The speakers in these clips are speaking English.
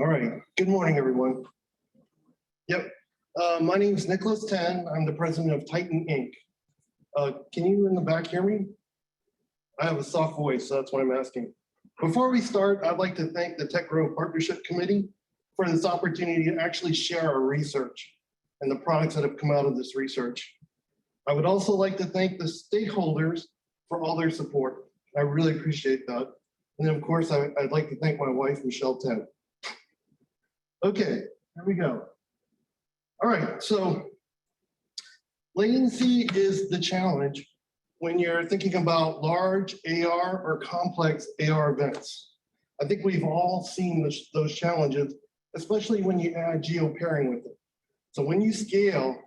All right, good morning, everyone. Yep, my name is Nicholas TITENN. I'm the president of TITENN Inc. Can you in the back hear me? I have a soft voice, so that's what I'm asking. Before we start, I'd like to thank the Tech Grow Partnership Committee for this opportunity to actually share our research and the products that have come out of this research. I would also like to thank the stakeholders for all their support. I really appreciate that. And then of course, I'd like to thank my wife, Michelle TITENN. Okay, here we go. All right, so latency is the challenge when you're thinking about large AR or complex AR events. I think we've all seen those challenges, especially when you add geo-pairing with it. So when you scale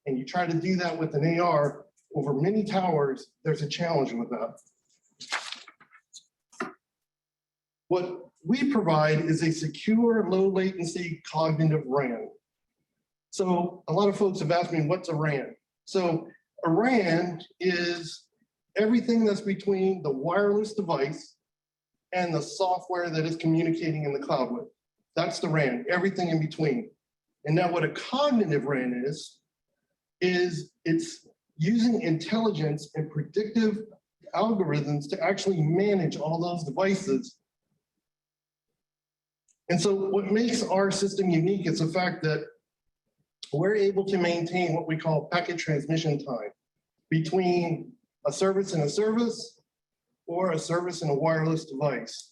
and you try to do that with an AR over many towers, there's a challenge with that. What we provide is a secure, low latency cognitive RAN. So a lot of folks have asked me, what's a RAN? So a RAN is everything that's between the wireless device and the software that is communicating in the cloud with. That's the RAN, everything in between. And now what a cognitive RAN is it's using intelligence and predictive algorithms to actually manage all those devices. And so what makes our system unique is the fact that we're able to maintain what we call packet transmission time between a service and a service or a service and a wireless device.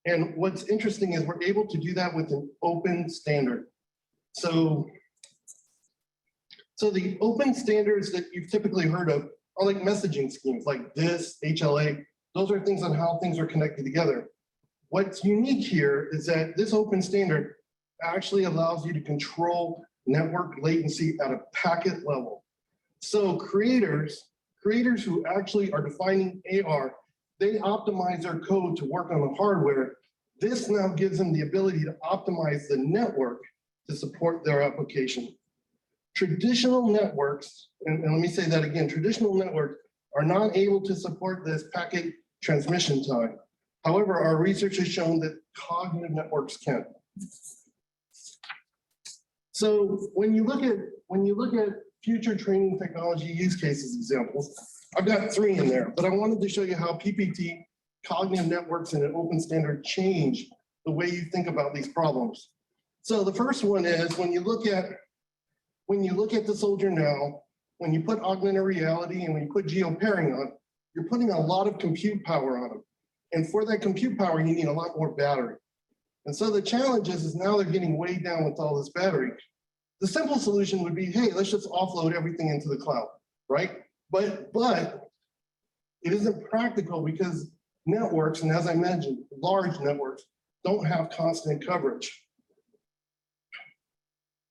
And what's interesting is we're able to do that with an open standard. So the open standards that you've typically heard of are like messaging schemes like DIS, HLA. Those are things on how things are connected together. What's unique here is that this open standard actually allows you to control network latency at a packet level. So creators who actually are defining AR, they optimize their code to work on the hardware. This now gives them the ability to optimize the network to support their application. Traditional networks, and let me say that again, traditional networks are not able to support this packet transmission time. However, our research has shown that cognitive networks can. So when you look at future training technology use cases examples, I've got 3 in there, but I wanted to show you how PPT, cognitive networks, and an open standard change the way you think about these problems. So the first one is when you look at the soldier now, when you put augmented reality and when you put geo-pairing on, you're putting a lot of compute power on them. And for that compute power, you need a lot more battery. And so the challenge is now they're getting weighed down with all this battery. The simple solution would be, hey, let's just offload everything into the cloud, right? But it isn't practical because networks, and as I mentioned, large networks don't have constant coverage.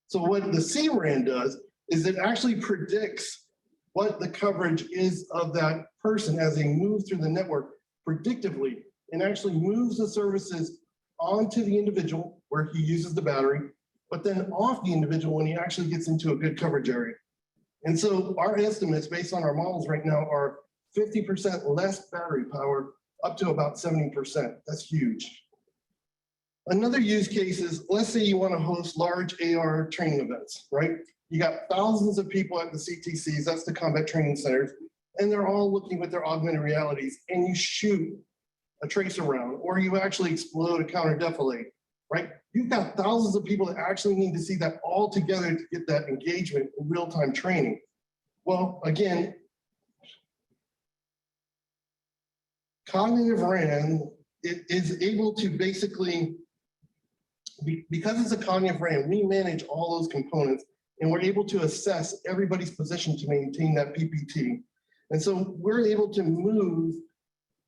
So what the CRAN does is it actually predicts what the coverage is of that person as they move through the network predictively, and actually moves the services onto the individual where he uses the battery, but then off the individual when he actually gets into a good coverage area. And so our estimates based on our models right now are 50% less battery power up to about 70%. That's huge. Another use case is, let's say you want to host large AR training events, right? You got thousands of people at the CTCs, that's the combat training centers, and they're all looking with their augmented realities, and you shoot a tracer round, or you actually explode a counter defilade, right? You've got thousands of people that actually need to see that all together to get that engagement in real-time training. Well, again, cognitive RAN is able to basically, because it's a cognitive RAN, we manage all those components, and we're able to assess everybody's position to maintain that PPT. And so we're able to move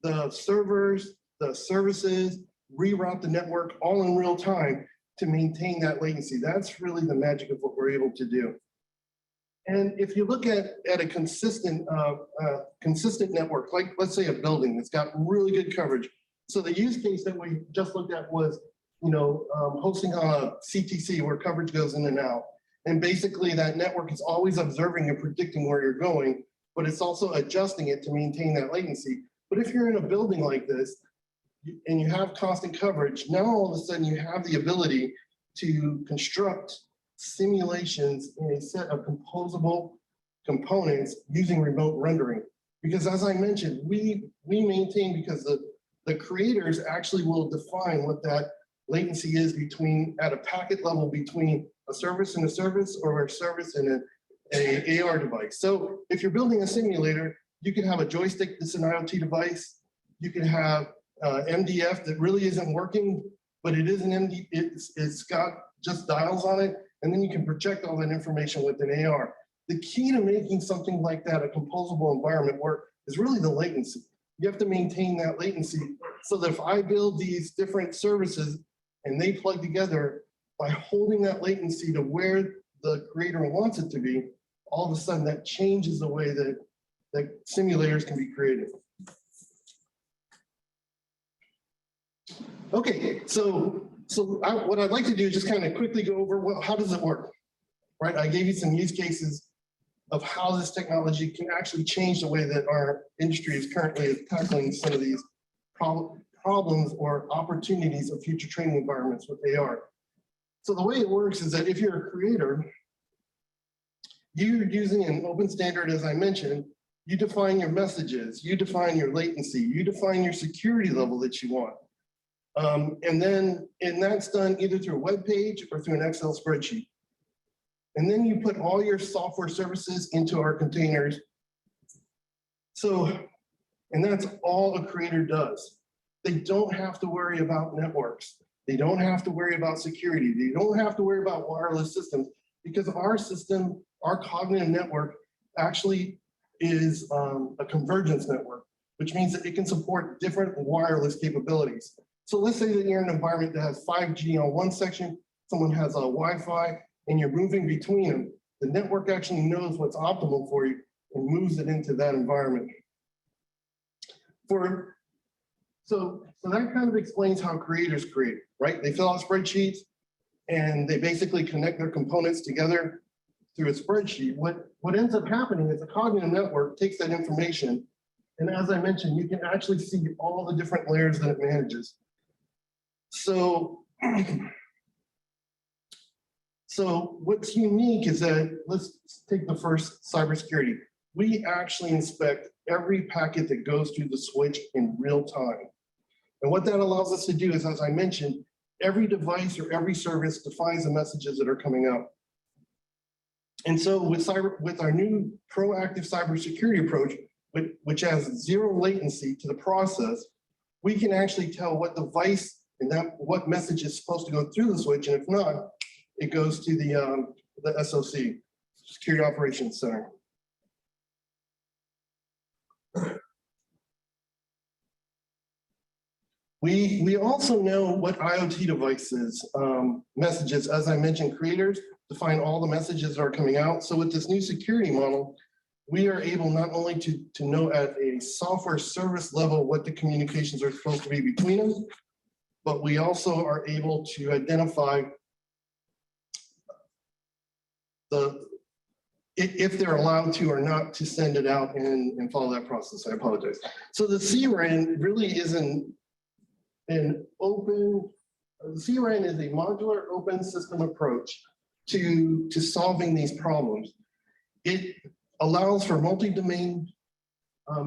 the servers, the services, reroute the network all in real time to maintain that latency. That's really the magic of what we're able to do. And if you look at a consistent network, like let's say a building that's got really good coverage. So the use case that we just looked at was, hosting on a CTC where coverage goes in and out. And basically that network is always observing and predicting where you're going, but it's also adjusting it to maintain that latency. But if you're in a building like this, and you have constant coverage, now all of a sudden you have the ability to construct simulations in a set of composable components using remote rendering. Because as I mentioned, we maintain, because the creators actually will define what that latency is between, at a packet level, between a service and a service, or a service and a AR device. So if you're building a simulator, you can have a joystick that's an IoT device. You can have MDF that really isn't working, but it is an MD, it's got just dials on it, and then you can project all that information with an AR. The key to making something like that a composable environment work is really the latency. You have to maintain that latency so that if I build these different services and they plug together, by holding that latency to where the creator wants it to be, all of a sudden that changes the way that simulators can be created. Okay, so what I'd like to do is just kind of quickly go over, well, how does it work, right? I gave you some use cases of how this technology can actually change the way that our industry is currently tackling some of these problems or opportunities of future training environments with AR. So the way it works is that if you're a creator, you're using an open standard, as I mentioned, you define your messages, you define your latency, you define your security level that you want. And that's done either through a web page or through an Excel spreadsheet. And then you put all your software services into our containers. So, and that's all a creator does. They don't have to worry about networks. They don't have to worry about security. They don't have to worry about wireless systems, because our system, our cognitive network, actually is a convergence network, which means that it can support different wireless capabilities. So let's say that you're in an environment that has 5G on one section, someone has a Wi-Fi, and you're moving between them. The network actually knows what's optimal for you and moves it into that environment. So that kind of explains how creators create, right? They fill out spreadsheets and they basically connect their components together through a spreadsheet. What ends up happening is the cognitive network takes that information, and as I mentioned, you can actually see all the different layers that it manages. So what's unique is that, let's take the first, cybersecurity. We actually inspect every packet that goes through the switch in real time. And what that allows us to do is, as I mentioned, every device or every service defines the messages that are coming out. And so with our new proactive cybersecurity approach, which has zero latency to the process, we can actually tell what device and what message is supposed to go through the switch, and if not, it goes to the SOC, Security Operations Center. We also know what IoT devices, messages, as I mentioned, creators define all the messages that are coming out. So with this new security model, we are able not only to know at a software service level what the communications are supposed to be between them, but we also are able to identify if they're allowed to or not to send it out and follow that process. I apologize. So the CRAN really isn't an open, CRAN is a modular open system approach to solving these problems. It allows for multi-domain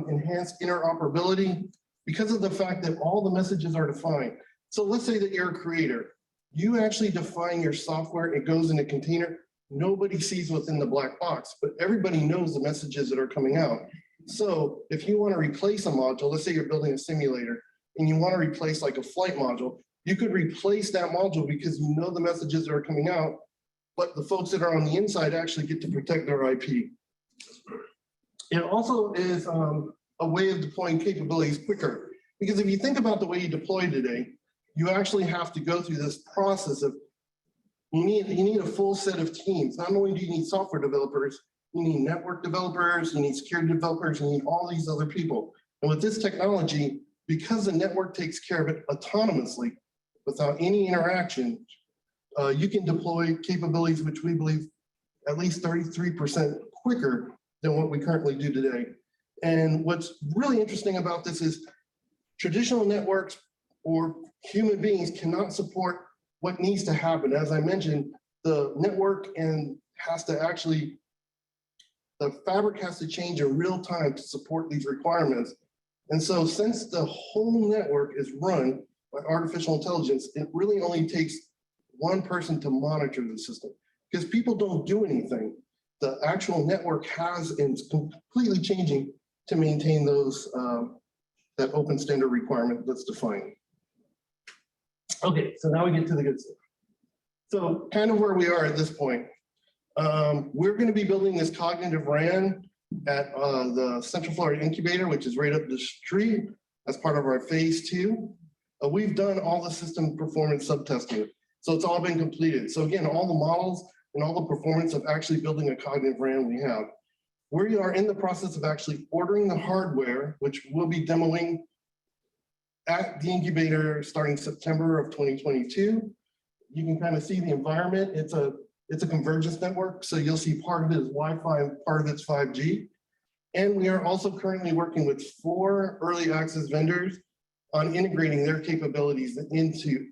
enhanced interoperability because of the fact that all the messages are defined. So let's say that you're a creator. You actually define your software, it goes in a container. Nobody sees what's in the black box, but everybody knows the messages that are coming out. So if you want to replace a module, let's say you're building a simulator and you want to replace like a flight module, you could replace that module because you know the messages that are coming out, but the folks that are on the inside actually get to protect their IP. It also is a way of deploying capabilities quicker, because if you think about the way you deploy today, you actually have to go through this process of you need a full set of teams. Not only do you need software developers, you need network developers, you need security developers, you need all these other people. And with this technology, because the network takes care of it autonomously without any interaction, you can deploy capabilities which we believe at least 33% quicker than what we currently do today. And what's really interesting about this is traditional networks or human beings cannot support what needs to happen. As I mentioned, the network has to actually, the fabric has to change in real time to support these requirements. And so since the whole network is run by artificial intelligence, it really only takes one person to monitor the system because people don't do anything. The actual network has and is completely changing to maintain those, that open standard requirement that's defined. Okay, so now we get to the good stuff. So kind of where we are at this point. We're going to be building this cognitive RAN at the Central Florida Incubator, which is right up the street as part of our phase 2. We've done all the system performance sub-testing, so it's all been completed. So again, all the models and all the performance of actually building a cognitive RAN we have. We are in the process of actually ordering the hardware, which we'll be demoing at the incubator starting September of 2022. You can kind of see the environment. It's a convergence network, so you'll see part of it is Wi-Fi and part of it's 5G. And we are also currently working with 4 early access vendors on integrating their capabilities into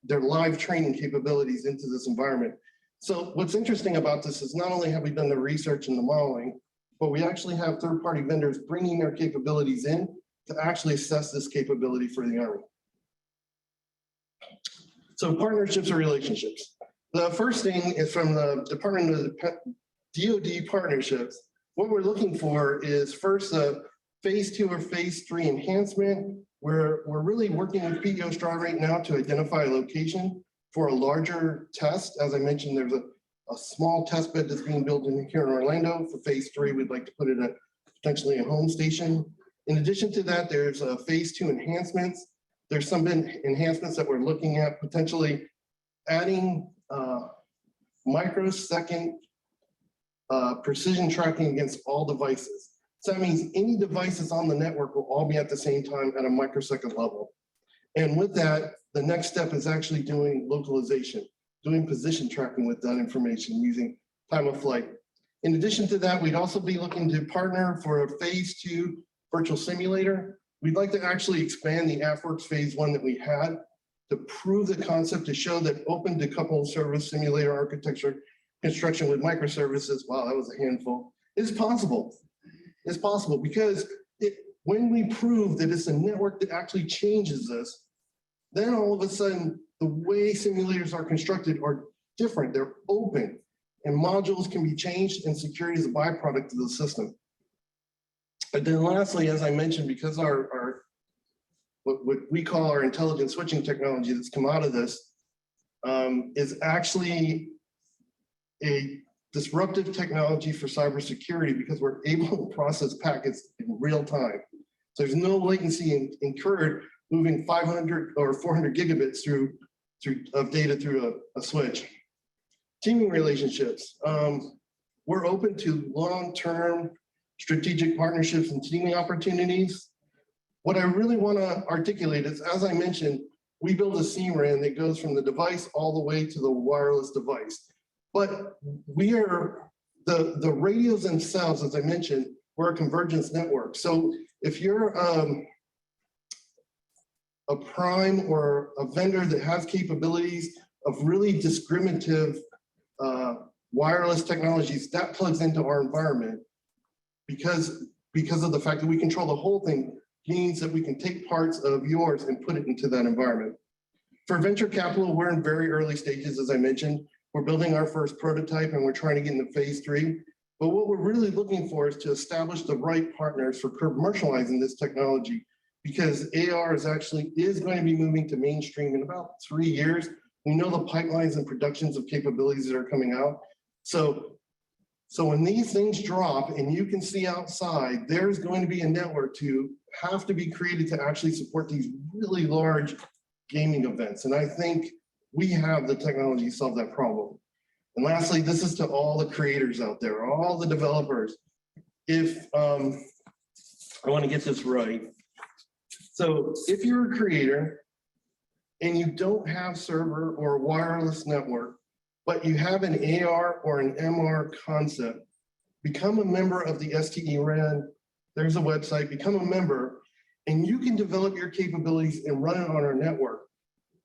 their live training capabilities into this environment. So what's interesting about this is not only have we done the research and the modeling, but we actually have third-party vendors bringing their capabilities in to actually assess this capability for the Army. So partnerships or relationships. The first thing is from the Department of DoD partnerships. What we're looking for is first a phase 2 or phase 3 enhancement. We're really working with PEO Stride right now to identify a location for a larger test. As I mentioned, there's a small test bed that's being built here in Orlando. For phase 3, we'd like to put it at potentially a home station. In addition to that, there's phase 2 enhancements. There's some enhancements that we're looking at potentially adding microsecond precision tracking against all devices. So that means any devices on the network will all be at the same time at a microsecond level. And with that, the next step is actually doing localization, doing position tracking with that information using time of flight. In addition to that, we'd also be looking to partner for a phase 2 virtual simulator. We'd like to actually expand the AFWERX phase 1 that we had to prove the concept, to show that open decoupled service simulator architecture construction with microservices, wow, that was a handful, is possible. It's possible because when we prove that it's a network that actually changes this, then all of a sudden, the way simulators are constructed are different. They're open, and modules can be changed, and security is a byproduct of the system. And then lastly, as I mentioned, because what we call our intelligent switching technology that's come out of this is actually a disruptive technology for cybersecurity because we're able to process packets in real time. So there's no latency incurred moving 500 or 400 gigabits of data through a switch. Teaming relationships. We're open to long-term strategic partnerships and teaming opportunities. What I really want to articulate is, as I mentioned, we build a CRAN that goes from the device all the way to the wireless device. But we are, the radios themselves, as I mentioned, we're a convergence network. So if you're a prime or a vendor that has capabilities of really discriminative wireless technologies, that plugs into our environment because of the fact that we control the whole thing, means that we can take parts of yours and put it into that environment. For venture capital, we're in very early stages, as I mentioned. We're building our first prototype and we're trying to get into phase 3. But what we're really looking for is to establish the right partners for commercializing this technology, because AR is going to be moving to mainstream in about 3 years. We know the pipelines and productions of capabilities that are coming out. So when these things drop and you can see outside, there's going to be a network to have to be created to actually support these really large gaming events. And I think we have the technology to solve that problem. And lastly, this is to all the creators out there, all the developers. If I want to get this right. So if you're a creator and you don't have server or wireless network, but you have an AR or an MR concept, become a member of the STE-RAN. There's a website, become a member. and you can develop your capabilities and run it on our network.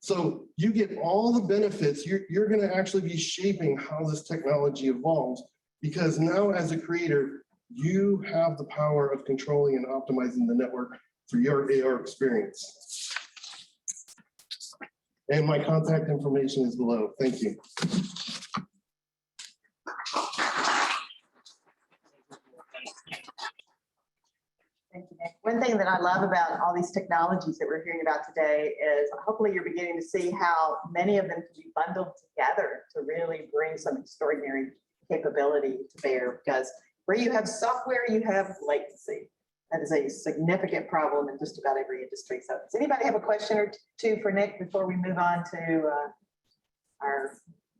So you get all the benefits. You're going to actually be shaping how this technology evolves, because now as a creator, you have the power of controlling and optimizing the network for your AR experience. And my contact information is below. Thank you. Thank you, Nick. One thing that I love about all these technologies that we're hearing about today is hopefully you're beginning to see how many of them can be bundled together to really bring some extraordinary capability to bear, because where you have software, you have latency. That is a significant problem in just about every industry. So does anybody have a question or two for Nick before we move on to our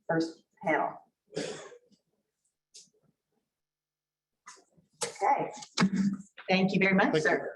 first panel? Okay. Thank you very much, sir.